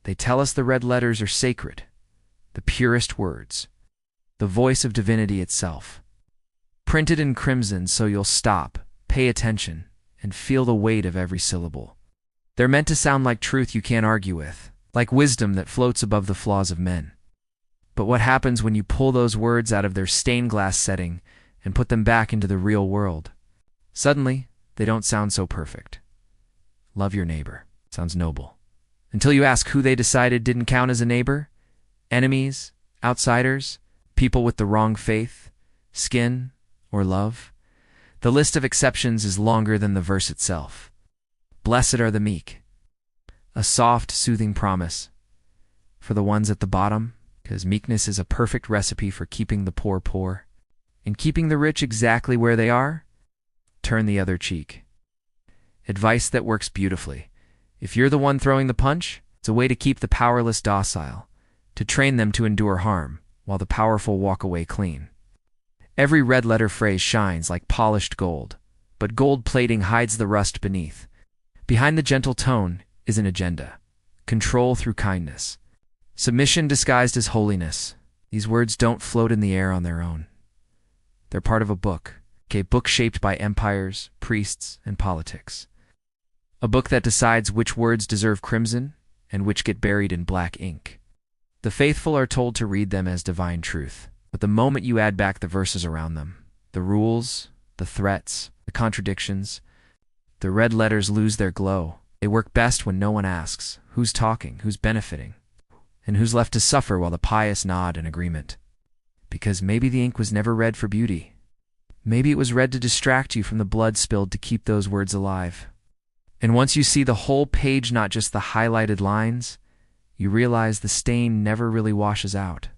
They tell us the red letters are sacred, the purest words, the voice of divinity itself. Printed in crimson so you'll stop, pay attention, and feel the weight of every syllable. They're meant to sound like truth you can't argue with, like wisdom that floats above the flaws of men. But what happens when you pull those words out of their stained glass setting and put them back into the real world? Suddenly, they don't sound so perfect. Love your neighbor sounds noble. Until you ask who they decided didn't count as a neighbor. Enemies, outsiders, people with the wrong faith, skin, or love. The list of exceptions is longer than the verse itself. Blessed are the meek. A soft, soothing promise for the ones at the bottom, because meekness is a perfect recipe for keeping the poor poor. And keeping the rich exactly where they are, turn the other cheek. Advice that works beautifully. If you're the one throwing the punch, it's a way to keep the powerless docile, to train them to endure harm, while the powerful walk away clean. Every red-letter phrase shines like polished gold, but gold plating hides the rust beneath. Behind the gentle tone is an agenda. Control through kindness. Submission disguised as holiness. These words don't float in the air on their own. They're part of a book shaped by empires, priests, and politics. A book that decides which words deserve crimson and which get buried in black ink. The faithful are told to read them as divine truth, but the moment you add back the verses around them, the rules, the threats, the contradictions, the red letters lose their glow. They work best when no one asks who's talking, who's benefiting, and who's left to suffer while the pious nod in agreement. Because maybe the ink was never read for beauty. Maybe it was read to distract you from the blood spilled to keep those words alive. And once you see the whole page, not just the highlighted lines, you realize the stain never really washes out.